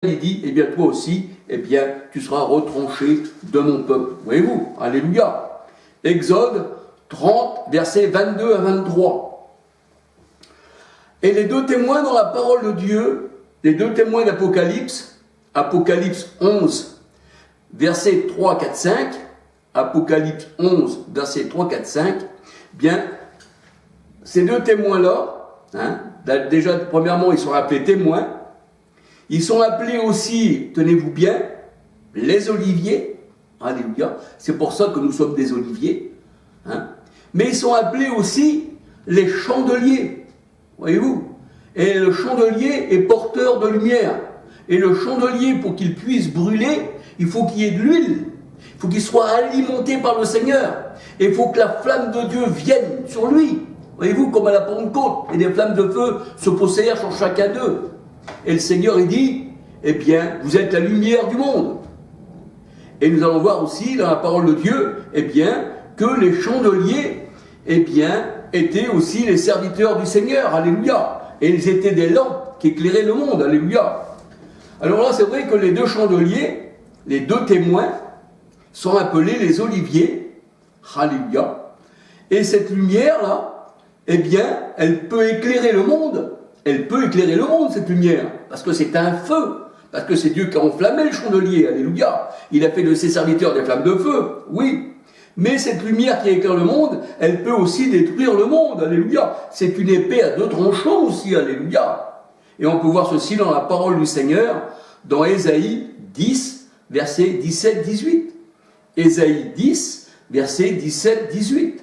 il dit, eh bien toi aussi, eh bien tu seras retranché de mon peuple. Voyez-vous, alléluia. Exode 30, versets 22 à 23. Et les deux témoins dans la parole de Dieu, les deux témoins d'Apocalypse, Apocalypse 11, versets 3, 4, 5, Apocalypse 11, versets 3, 4, 5, bien, ces deux témoins-là, déjà, premièrement, ils sont appelés témoins. Ils sont appelés aussi, tenez-vous bien, les oliviers. Alléluia. C'est pour ça que nous sommes des oliviers. Mais ils sont appelés aussi les chandeliers. Voyez-vous? Et le chandelier est porteur de lumière. Et le chandelier, pour qu'il puisse brûler, il faut qu'il y ait de l'huile. Il faut qu'il soit alimenté par le Seigneur. Et il faut que la flamme de Dieu vienne sur lui. Voyez-vous, comme à la Pentecôte, et des flammes de feu se posèrent sur chacun d'eux. Et le Seigneur, il dit, eh bien, vous êtes la lumière du monde. Et nous allons voir aussi, dans la parole de Dieu, eh bien, que les chandeliers, eh bien, étaient aussi les serviteurs du Seigneur. Alléluia. Et ils étaient des lampes qui éclairaient le monde. Alléluia. Alors là, c'est vrai que les deux chandeliers, les deux témoins, sont appelés les oliviers. Alléluia. Et cette lumière-là, eh bien, elle peut éclairer le monde. Elle peut éclairer le monde, cette lumière, parce que c'est un feu, parce que c'est Dieu qui a enflammé le chandelier, alléluia. Il a fait de ses serviteurs des flammes de feu, oui. Mais cette lumière qui éclaire le monde, elle peut aussi détruire le monde, alléluia. C'est une épée à deux tranchants aussi, alléluia. Et on peut voir ceci dans la parole du Seigneur, dans Ésaïe 10, versets 17-18. Ésaïe 10, versets 17-18.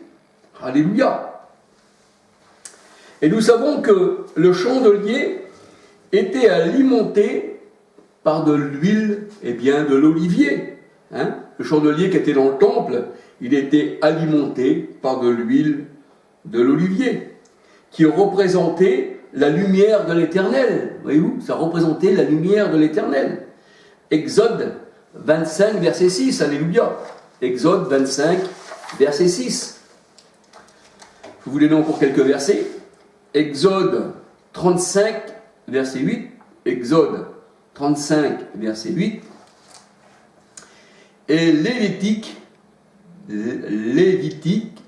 Alléluia. Et nous savons que le chandelier était alimenté par de l'huile, eh bien, de l'olivier. Le chandelier qui était dans le temple, il était alimenté par de l'huile de l'olivier, qui représentait la lumière de l'Éternel. Voyez-vous, ça représentait la lumière de l'Éternel. Exode 25, verset 6, alléluia. Exode 25, verset 6. Je vous donne encore quelques versets. Exode 35, verset 8, Exode 35, verset 8, et Lévitique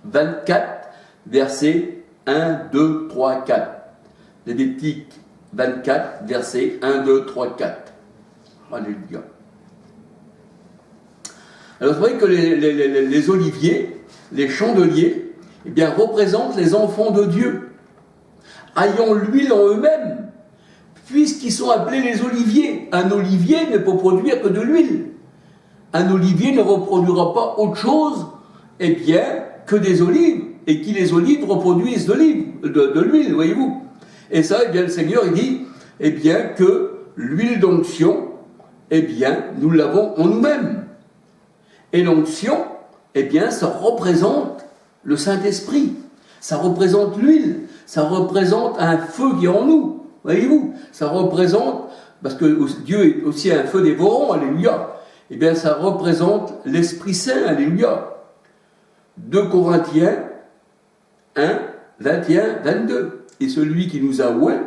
24, verset 1, 2, 3, 4. Lévitique 24, verset 1, 2, 3, 4. Alléluia. Alors c'est vrai que les oliviers, les chandeliers, eh bien, représentent les enfants de Dieu, ayant l'huile en eux-mêmes, puisqu'ils sont appelés les oliviers. Un olivier ne peut produire que de l'huile. Un olivier ne reproduira pas autre chose, eh bien, que des olives, et qui les olives reproduisent de l'huile, voyez-vous. Et ça, eh bien, le Seigneur, il dit, eh bien, que l'huile d'onction, eh bien, nous l'avons en nous-mêmes. Et l'onction, eh bien, ça représente le Saint-Esprit. Ça représente l'huile. Ça représente un feu qui est en nous, voyez-vous. Ça représente, parce que Dieu est aussi un feu dévorant, alléluia. Eh bien, ça représente l'Esprit Saint, alléluia. 2 Corinthiens 1, 21, 22. Et celui qui nous a oint,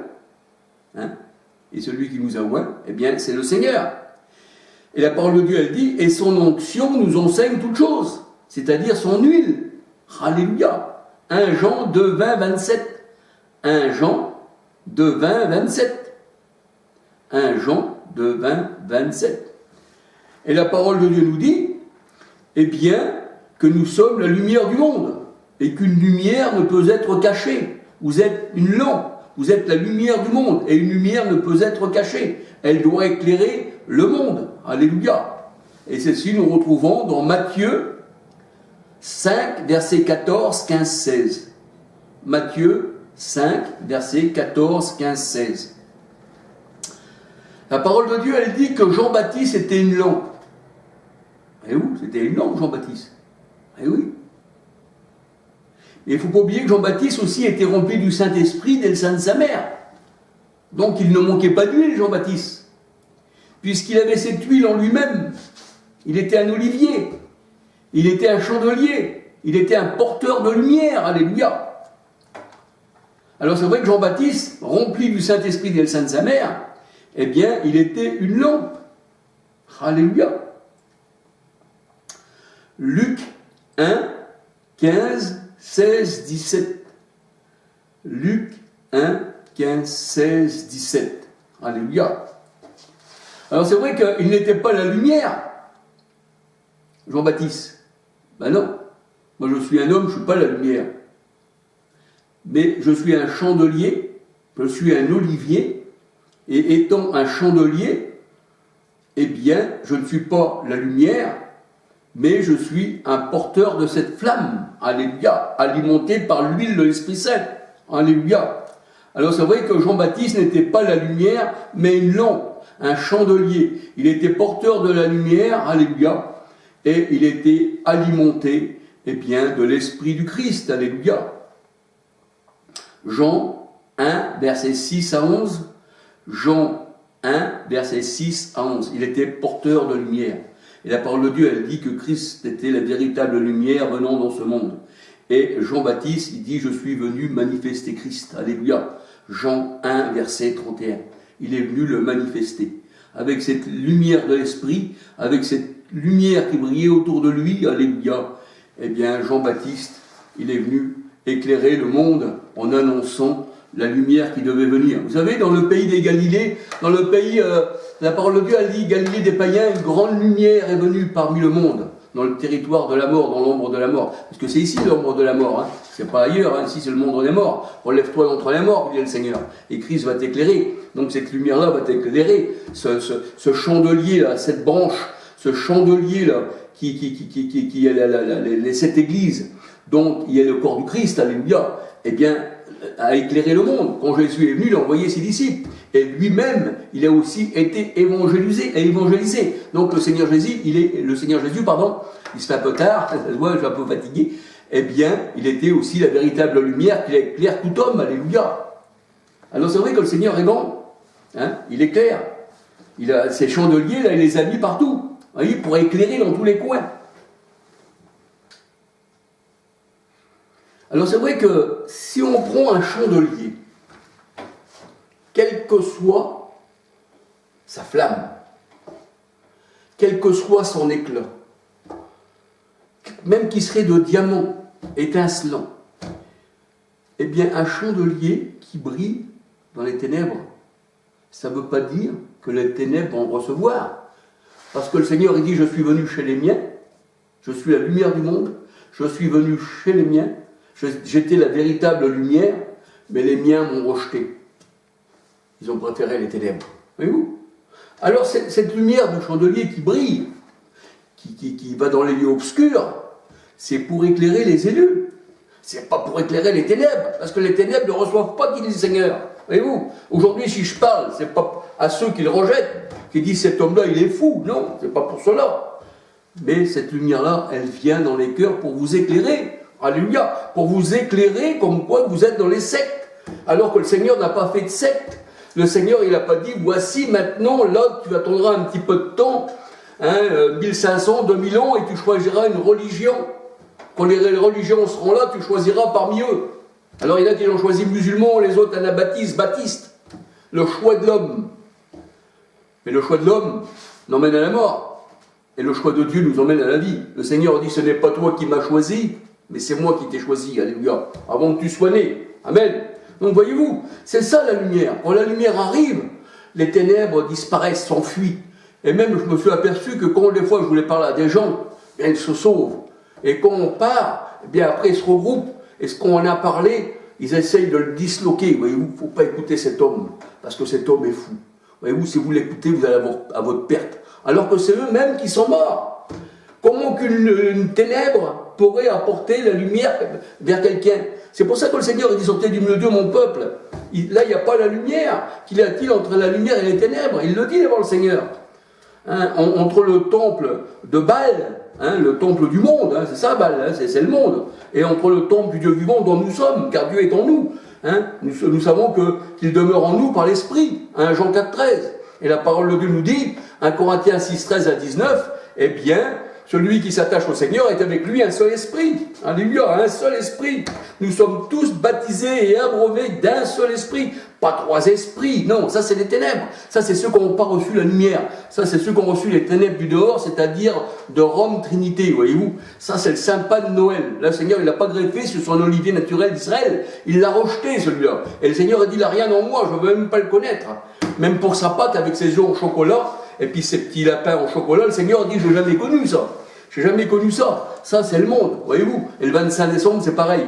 eh bien, c'est le Seigneur. Et la parole de Dieu, elle dit, et son onction nous enseigne toutes choses, c'est-à-dire son huile. Alléluia. 1 Jean 2, 20, 27. 1 Jean 2, 20, 27. 1 Jean 2, 20, 27. Et la parole de Dieu nous dit, eh bien, que nous sommes la lumière du monde, et qu'une lumière ne peut être cachée. Vous êtes une lampe, vous êtes la lumière du monde, et une lumière ne peut être cachée. Elle doit éclairer le monde. Alléluia. Et ceci nous retrouvons dans Matthieu 5, versets 14, 15, 16. Matthieu 5, versets 14, 15, 16. La parole de Dieu, elle dit que Jean-Baptiste était une lampe. Eh oui, c'était une lampe, Jean-Baptiste. Eh oui. Et il ne faut pas oublier que Jean-Baptiste aussi était rempli du Saint-Esprit dès le sein de sa mère. Donc il ne manquait pas d'huile, Jean-Baptiste. Puisqu'il avait cette huile en lui-même. Il était un olivier. Il était un chandelier. Il était un porteur de lumière. Alléluia. Alors c'est vrai que Jean-Baptiste, rempli du Saint-Esprit dès le sein de sa mère, eh bien, il était une lampe. Alléluia. Luc 1, 15, 16, 17. Luc 1, 15, 16, 17. Alléluia. Alors c'est vrai qu'il n'était pas la lumière, Jean-Baptiste. Ben non. Moi je suis un homme, je ne suis pas la lumière. Mais je suis un chandelier, je suis un olivier, et étant un chandelier, eh bien, je ne suis pas la lumière, mais je suis un porteur de cette flamme, alléluia, alimenté par l'huile de l'Esprit Saint, alléluia. Alors c'est vrai que Jean-Baptiste n'était pas la lumière, mais une lampe, un chandelier. Il était porteur de la lumière, alléluia, et il était alimenté, eh bien, de l'Esprit du Christ, alléluia. Jean 1, versets 6 à 11, Jean 1, versets 6 à 11. Il était porteur de lumière. Et la parole de Dieu, elle dit que Christ était la véritable lumière venant dans ce monde. Et Jean-Baptiste, il dit, je suis venu manifester Christ. Alléluia. Jean 1, verset 31. Il est venu le manifester. Avec cette lumière de l'Esprit, avec cette lumière qui brillait autour de lui, alléluia. Eh bien, Jean-Baptiste, il est venu éclairer le monde en annonçant la lumière qui devait venir. Vous savez, dans le pays des Galilées, dans le pays, la parole de Dieu a dit, Galilée des païens, une grande lumière est venue parmi le monde, dans le territoire de la mort, dans l'ombre de la mort. Parce que c'est ici l'ombre de la mort, hein. C'est pas ailleurs, hein. Ici c'est le monde des morts. Relève-toi d'entre les morts, dit le Seigneur. Et Christ va t'éclairer. Donc cette lumière-là va t'éclairer. Ce chandelier-là, cette branche, ce chandelier-là, qui est cette église, donc il y a le corps du Christ, alléluia, eh bien, a éclairé le monde. Quand Jésus est venu, il a envoyé ses disciples. Et lui-même, il a aussi été évangélisé. Donc le Seigneur Jésus, il se fait un peu tard, je suis un peu fatigué, eh bien, il était aussi la véritable lumière qui éclaire tout homme, alléluia. Alors c'est vrai que le Seigneur est grand, hein, il éclaire. Il a ces chandeliers, là, il les a mis partout, voyez, pour éclairer dans tous les coins. Alors c'est vrai que si on prend un chandelier, quelle que soit sa flamme, quel que soit son éclat, même qu'il serait de diamant étincelant, eh bien un chandelier qui brille dans les ténèbres, ça ne veut pas dire que les ténèbres vont recevoir. Parce que le Seigneur il dit, je suis venu chez les miens, je suis la lumière du monde, je suis venu chez les miens, j'étais la véritable lumière, mais les miens m'ont rejeté. Ils ont préféré les ténèbres. Voyez-vous ? Alors cette lumière de chandelier qui brille, qui va dans les lieux obscurs, c'est pour éclairer les élus. C'est pas pour éclairer les ténèbres, parce que les ténèbres ne reçoivent pas qui dit le Seigneur. Voyez-vous ? Aujourd'hui, si je parle, c'est pas à ceux qui le rejettent, qui disent cet homme-là, il est fou. Non, c'est pas pour cela. Mais cette lumière-là, elle vient dans les cœurs pour vous éclairer. Alléluia. Pour vous éclairer comme quoi vous êtes dans les sectes. Alors que le Seigneur n'a pas fait de secte. Le Seigneur, il n'a pas dit, voici maintenant, là, tu attendras un petit peu de temps, 1500, 2000 ans, et tu choisiras une religion. Quand les religions seront là, tu choisiras parmi eux. Alors il y en a qui ont choisi musulmans, les autres anabaptistes, baptistes. Le choix de l'homme. Mais le choix de l'homme n'emmène à la mort. Et le choix de Dieu nous emmène à la vie. Le Seigneur dit, ce n'est pas toi qui m'as choisi, mais c'est moi qui t'ai choisi, alléluia, avant que tu sois né. Amen. Donc voyez-vous, c'est ça la lumière. Quand la lumière arrive, les ténèbres disparaissent, s'enfuient. Et même je me suis aperçu que quand des fois je voulais parler à des gens, bien, ils se sauvent. Et quand on part, eh bien après ils se regroupent. Et ce qu'on en a parlé, ils essayent de le disloquer. Voyez-vous, il ne faut pas écouter cet homme, parce que cet homme est fou. Voyez-vous, si vous l'écoutez, vous allez avoir à votre perte. Alors que c'est eux-mêmes qui sont morts. Comment qu'une ténèbre pourrait apporter la lumière vers quelqu'un? C'est pour ça que le Seigneur il dit, sortez du milieu d'eux, mon peuple. Là, il n'y a pas la lumière. Qu'il y a-t-il entre la lumière et les ténèbres? Il le dit devant le Seigneur. Entre le temple de Baal, le temple du monde, c'est ça Baal, c'est le monde, et entre le temple du Dieu vivant dont nous sommes, car Dieu est en nous. Nous savons qu'il demeure en nous par l'Esprit. Jean 4, 13. Et la parole de Dieu nous dit, 1 Corinthiens 6, 13 à 19, eh bien, celui qui s'attache au Seigneur est avec lui un seul esprit. Alléluia, un seul esprit. Nous sommes tous baptisés et abreuvés d'un seul esprit. Pas trois esprits, non, ça c'est les ténèbres. Ça c'est ceux qui n'ont pas reçu la lumière. Ça c'est ceux qui ont reçu les ténèbres du dehors, c'est-à-dire de Rome Trinité, voyez-vous. Ça c'est le saint pas de Noël. Là le Seigneur il l'a pas greffé sur son olivier naturel d'Israël. Il l'a rejeté celui-là. Et le Seigneur a dit, il n'a rien en moi, je ne veux même pas le connaître. Même pour sa pâte avec ses œufs au chocolat, et puis ces petits lapins au chocolat, le Seigneur dit, je n'ai jamais connu ça. J'ai jamais connu ça. Ça, c'est le monde, voyez-vous. Et le 25 décembre, c'est pareil.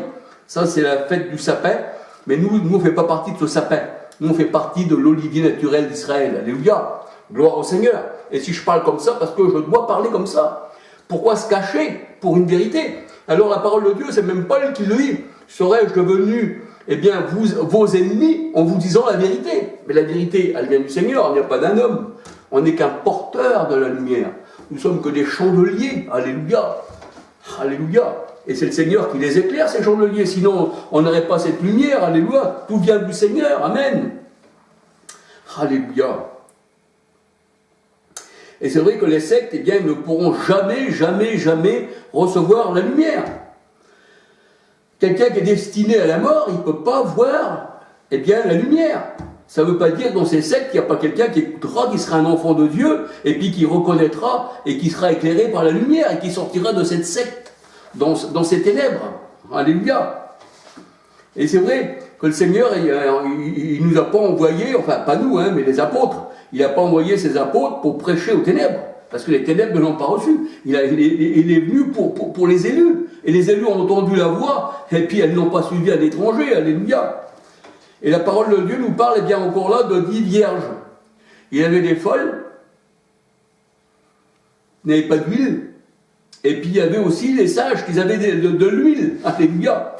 Ça, c'est la fête du sapin. Mais nous, on ne fait pas partie de ce sapin. Nous, on fait partie de l'olivier naturel d'Israël. Alléluia. Gloire au Seigneur. Et si je parle comme ça, parce que je dois parler comme ça. Pourquoi se cacher pour une vérité? Alors, la parole de Dieu, c'est même Paul qui le dit. Serais-je devenu, eh bien, vos ennemis en vous disant la vérité? Mais la vérité, elle vient du Seigneur, il n'y a pas d'un homme. On n'est qu'un porteur de la lumière. Nous sommes que des chandeliers. Alléluia. Alléluia. Et c'est le Seigneur qui les éclaire, ces chandeliers. Sinon, on n'aurait pas cette lumière. Alléluia. Tout vient du Seigneur. Amen. Alléluia. Et c'est vrai que les sectes, eh bien, ne pourront jamais recevoir la lumière. Quelqu'un qui est destiné à la mort, il ne peut pas voir, eh bien, la lumière. Ça ne veut pas dire que dans ces sectes, il n'y a pas quelqu'un qui écoutera, qui sera un enfant de Dieu, et puis qui reconnaîtra, et qui sera éclairé par la lumière, et qui sortira de cette secte, dans ces ténèbres. Alléluia. Et c'est vrai que le Seigneur, il ne nous a pas envoyé, enfin pas nous, mais les apôtres, il n'a pas envoyé ses apôtres pour prêcher aux ténèbres, parce que les ténèbres ne l'ont pas reçu. Il est venu pour les élus, et les élus ont entendu la voix, et puis elles n'ont pas suivi à l'étranger. Alléluia. Et la parole de Dieu nous parle, eh bien, encore là, de 10 vierges. Il y avait des folles, n'avaient pas d'huile, et puis il y avait aussi les sages qui avaient de l'huile. Alléluia.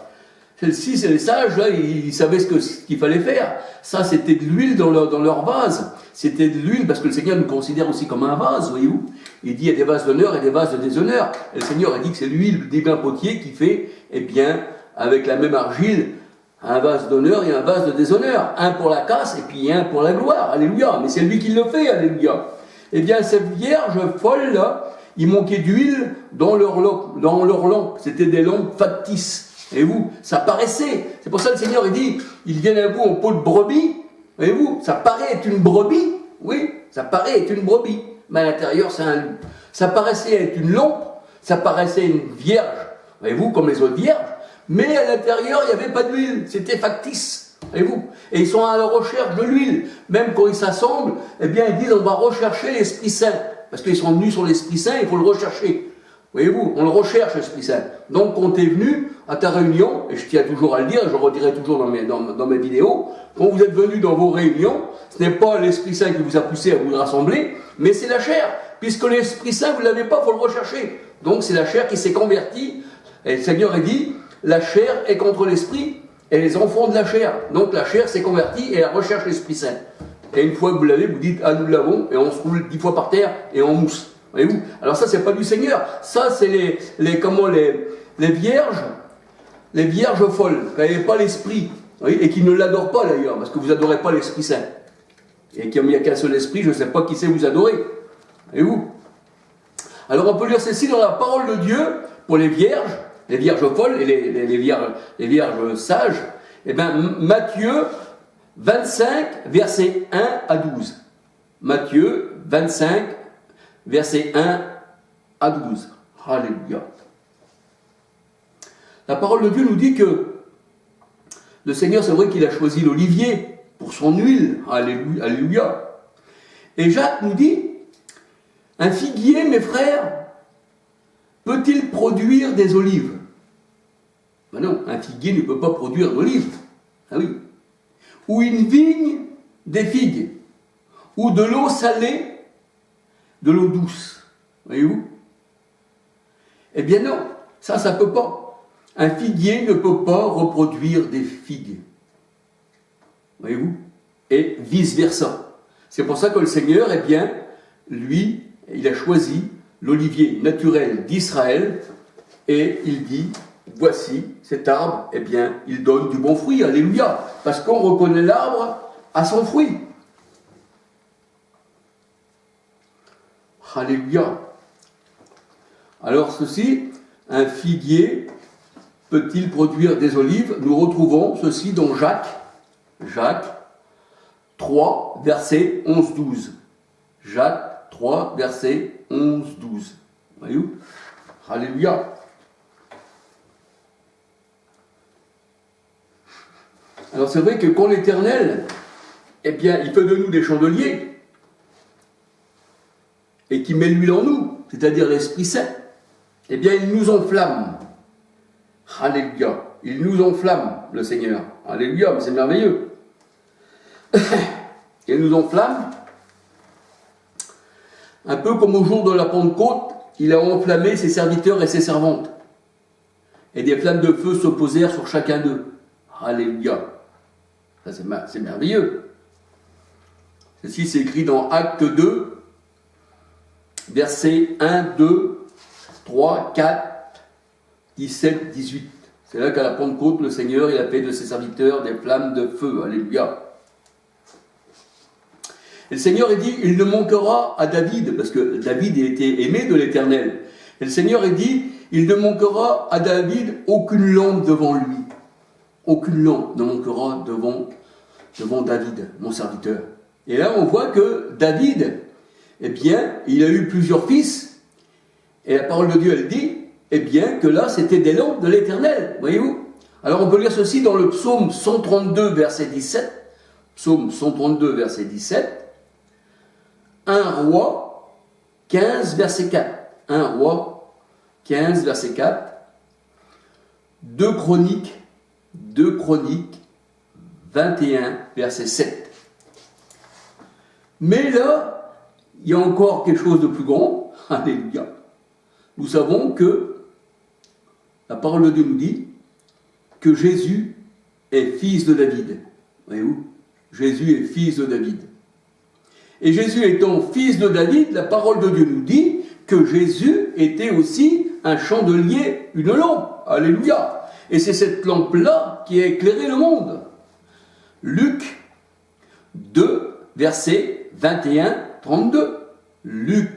Celles-ci, c'est les sages, là, ils savaient ce qu'il fallait faire. Ça, c'était de l'huile dans leur vase. C'était de l'huile, parce que le Seigneur nous considère aussi comme un vase, voyez-vous. Il dit, il y a des vases d'honneur et des vases de déshonneur. Et le Seigneur a dit que c'est l'huile du divin potier qui fait, eh bien, avec la même argile, un vase d'honneur et un vase de déshonneur. Un pour la casse et puis un pour la gloire. Alléluia. Mais c'est lui qui le fait. Alléluia. Eh bien, ces vierges folles-là, il manquait d'huile dans leur lampe. C'était des lampes factices. Et vous, ça paraissait. C'est pour ça que le Seigneur, il dit, ils viennent à vous en peau de brebis. Voyez-vous, ça paraît être une brebis. Oui, ça paraît être une brebis. Mais à l'intérieur, c'est un loup. Ça paraissait être une lampe. Ça paraissait une vierge. Voyez-vous, comme les autres vierges. Mais à l'intérieur, il n'y avait pas d'huile, c'était factice, voyez-vous. Et ils sont à la recherche de l'huile. Même quand ils s'assemblent, eh bien, ils disent, on va rechercher l'Esprit Saint. Parce qu'ils sont venus sur l'Esprit Saint, il faut le rechercher. Voyez-vous, on le recherche, l'Esprit Saint. Donc, quand tu es venu à ta réunion, et je tiens toujours à le dire, je le redirai toujours dans mes vidéos, quand vous êtes venus dans vos réunions, ce n'est pas l'Esprit Saint qui vous a poussé à vous rassembler, mais c'est la chair. Puisque l'Esprit Saint, vous ne l'avez pas, il faut le rechercher. Donc, c'est la chair qui s'est convertie. Et le Seigneur a dit, la chair est contre l'esprit et les enfants de la chair. Donc la chair s'est convertie et elle recherche l'Esprit Saint. Et une fois que vous l'avez, vous dites, ah nous l'avons, et on se roule 10 fois par terre et on mousse. Voyez-vous? Alors ça, c'est pas du Seigneur. Ça, c'est les vierges folles, qui n'avaient pas l'Esprit, et qui ne l'adorent pas d'ailleurs, parce que vous n'adorez pas l'Esprit Saint. Et comme il n'y a qu'un seul Esprit, je ne sais pas qui c'est vous adorez. Voyez-vous? Alors on peut lire ceci dans la parole de Dieu pour les vierges folles et les vierges sages. Eh bien, Matthieu 25, versets 1 à 12. Matthieu 25, versets 1 à 12. Alléluia. La parole de Dieu nous dit que le Seigneur, c'est vrai qu'il a choisi l'olivier pour son huile. Alléluia. Et Jacques nous dit, un figuier, mes frères, peut-il produire des olives? Ben non, un figuier ne peut pas produire d'olives. Ah oui. Ou une vigne, des figues. Ou de l'eau salée, de l'eau douce. Voyez-vous? Eh bien non, ça ne peut pas. Un figuier ne peut pas reproduire des figues. Voyez-vous? Et vice-versa. C'est pour ça que le Seigneur, eh bien, lui, il a choisi l'olivier naturel d'Israël, et il dit, voici cet arbre, eh bien, il donne du bon fruit, alléluia, parce qu'on reconnaît l'arbre à son fruit. Alléluia. Alors ceci, un figuier peut-il produire des olives? Nous retrouvons ceci dans Jacques 3, verset 11-12. Jacques 3, verset 11-12. Voyez-vous? Alléluia. Alors c'est vrai que quand l'Éternel, eh bien, il fait de nous des chandeliers, et qu'il met l'huile en nous, c'est-à-dire l'Esprit Saint, eh bien, il nous enflamme. Alléluia. Il nous enflamme, le Seigneur. Alléluia, mais c'est merveilleux. Il nous enflamme, un peu comme au jour de la Pentecôte, il a enflammé ses serviteurs et ses servantes. Et des flammes de feu se posèrent sur chacun d'eux. Alléluia. Ça, c'est merveilleux. Ceci, c'est écrit dans Acte 2, versets 1, 2, 3, 4, 17, 18. C'est là qu'à la Pentecôte, le Seigneur, il a fait de ses serviteurs des flammes de feu. Alléluia. Et le Seigneur, il dit, il ne manquera à David, parce que David était aimé de l'Éternel. Et le Seigneur, il dit, il ne manquera à David aucune lampe devant lui. Aucune lampe ne manquera devant David, mon serviteur. Et là, on voit que David, eh bien, il a eu plusieurs fils. Et la parole de Dieu, elle dit, eh bien, que là, c'était des lampes de l'Éternel. Voyez-vous? Alors, on peut lire ceci dans le psaume 132, verset 17. Psaume 132, verset 17. 1 Roi 15, verset 4. 1 Roi 15, verset 4. 2 Chroniques 21, verset 7. Mais là, il y a encore quelque chose de plus grand. Alléluia. Nous savons que la parole de Dieu nous dit que Jésus est fils de David. Voyez-vous? Jésus est fils de David. Et Jésus étant fils de David, la parole de Dieu nous dit que Jésus était aussi un chandelier, une lampe. Alléluia. Et c'est cette lampe-là qui a éclairé le monde. Luc 2, verset 21-32. Luc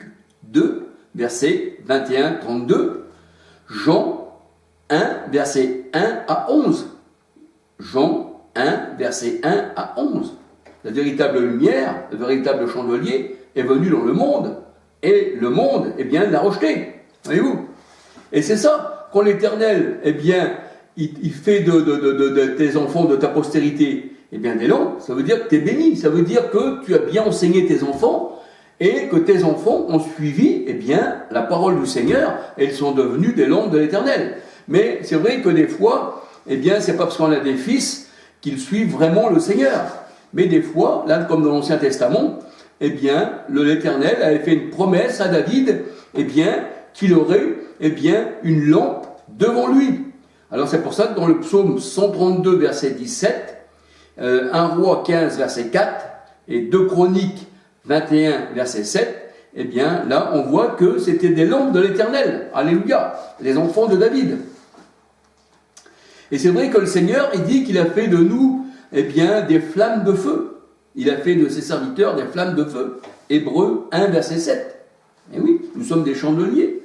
2, verset 21-32. Jean 1, verset 1 à 11. Jean 1, verset 1 à 11. La véritable lumière, le véritable chandelier est venu dans le monde. Et le monde, eh bien, l'a rejeté. Voyez-vous? Et c'est ça, quand l'Éternel, eh bien, il fait de tes enfants, de ta postérité, eh bien, des lampes, ça veut dire que tu es béni. Ça veut dire que tu as bien enseigné tes enfants et que tes enfants ont suivi, eh bien, la parole du Seigneur et ils sont devenus des lampes de l'Éternel. Mais c'est vrai que des fois, eh bien, c'est pas parce qu'on a des fils qu'ils suivent vraiment le Seigneur. Mais des fois, là, comme dans l'Ancien Testament, eh bien, l'Éternel avait fait une promesse à David, eh bien, qu'il aurait, eh bien, une lampe devant lui. Alors c'est pour ça que dans le psaume 132, verset 17, 1 Roi 15, verset 4, et 2 Chroniques 21, verset 7, eh bien, là, on voit que c'était des lampes de l'Éternel. Alléluia, les enfants de David. Et c'est vrai que le Seigneur, il dit qu'il a fait de nous, eh bien, des flammes de feu. Il a fait de ses serviteurs des flammes de feu. Hébreux 1, verset 7. Et oui, nous sommes des chandeliers.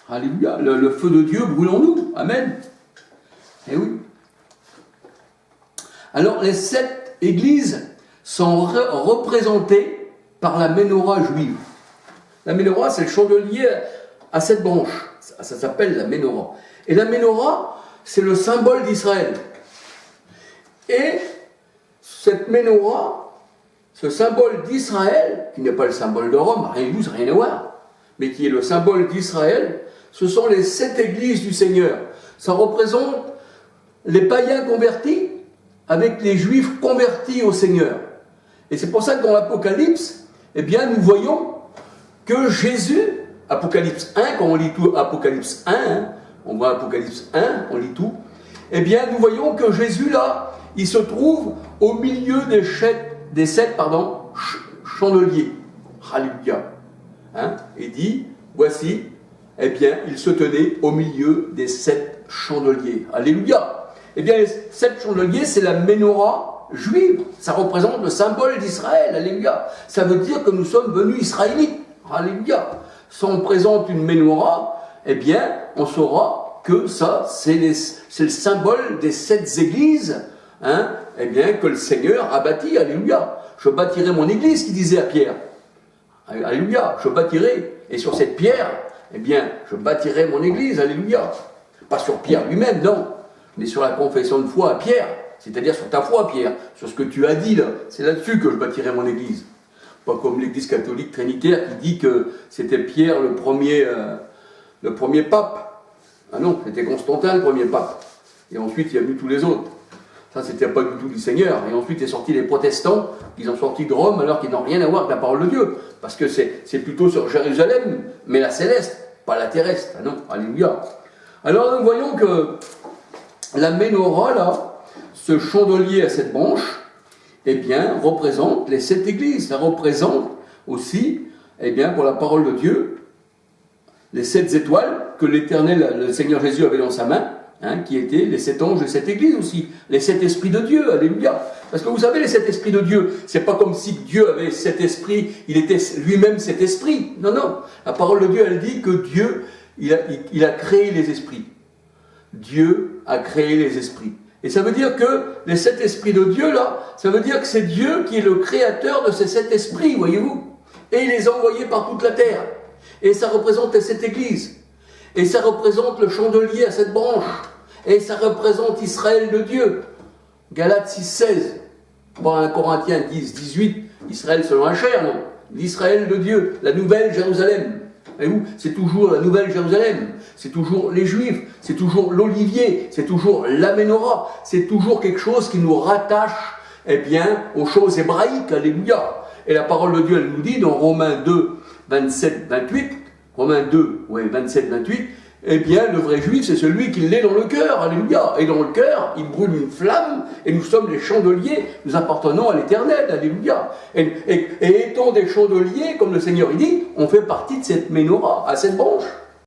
Alléluia. Le feu de Dieu brûle en nous. Amen. Et oui. Alors, les 7 églises sont représentées par la menorah juive. La menorah, c'est le chandelier à 7 branches. Ça s'appelle la menorah. Et la menorah, c'est le symbole d'Israël. Et cette menorah, ce symbole d'Israël, qui n'est pas le symbole de Rome, rien à voir, mais qui est le symbole d'Israël, ce sont les 7 églises du Seigneur. Ça représente les païens convertis avec les juifs convertis au Seigneur. Et c'est pour ça que dans l'Apocalypse, eh bien, nous voyons que Jésus, Apocalypse 1, quand on lit tout Apocalypse 1, on voit Apocalypse 1, on lit tout, eh bien, nous voyons que Jésus, là, il se trouve au milieu des 7 chandeliers. Alléluia. Il dit, voici, eh bien, il se tenait au milieu des 7 chandeliers. Alléluia. Eh bien, les 7 chandeliers, c'est la menorah juive. Ça représente le symbole d'Israël. Alléluia. Ça veut dire que nous sommes venus israélites. Alléluia. Si on présente une menorah, eh bien, on saura que ça, c'est le symbole des 7 églises, hein, eh bien, que le Seigneur a bâti, alléluia. Je bâtirai mon église, qu'il disait à Pierre. Alléluia, je bâtirai. Et sur cette pierre, eh bien, je bâtirai mon église, alléluia. Pas sur Pierre lui-même, non, mais sur la confession de foi à Pierre, c'est-à-dire sur ta foi, Pierre, sur ce que tu as dit là. C'est là-dessus que je bâtirai mon église. Pas comme l'église catholique trinitaire qui dit que c'était Pierre le premier pape. Ah non, c'était Constantin le premier pape. Et ensuite, il y a eu tous les autres. Ça, c'était pas du tout du Seigneur. Et ensuite, est sorti les protestants, ils ont sorti de Rome, alors qu'ils n'ont rien à voir avec la parole de Dieu. Parce que c'est plutôt sur Jérusalem, mais la céleste, pas la terrestre. Ah non, alléluia. Alors, nous voyons que la menorah, là, ce chandelier à 7 branches, eh bien, représente les 7 églises. Ça représente aussi, eh bien, pour la parole de Dieu, les 7 étoiles que l'Éternel, le Seigneur Jésus avait dans sa main, hein, qui étaient les 7 anges de cette église aussi, les 7 esprits de Dieu, alléluia. Parce que vous savez, les 7 esprits de Dieu, c'est pas comme si Dieu avait 7 esprits, il était lui-même cet esprit. Non, non. La parole de Dieu, elle dit que Dieu, il a créé les esprits. Dieu a créé les esprits. Et ça veut dire que les 7 esprits de Dieu, là, ça veut dire que c'est Dieu qui est le créateur de ces 7 esprits, voyez-vous. Et il les a envoyés par toute la terre. Et ça représente cette église. Et ça représente le chandelier à 7 branches. Et ça représente Israël de Dieu. Galates 6, 16. Pas 1 Corinthiens 10, 18. Israël selon la chair, non. L'Israël de Dieu, la nouvelle Jérusalem. Voyez-vous, c'est toujours la nouvelle Jérusalem. C'est toujours les Juifs. C'est toujours l'olivier. C'est toujours la menorah. C'est toujours quelque chose qui nous rattache, eh bien, aux choses hébraïques. Alléluia. Et la parole de Dieu, elle nous dit dans Romains 2, 27, 28, Romains 2, 27, 28, eh bien, le vrai juif, c'est celui qui l'est dans le cœur, alléluia. Et dans le cœur, il brûle une flamme, et nous sommes les chandeliers, nous appartenons à l'Éternel, alléluia. Et étant des chandeliers, comme le Seigneur il dit, on fait partie de cette menorah, à cette branche.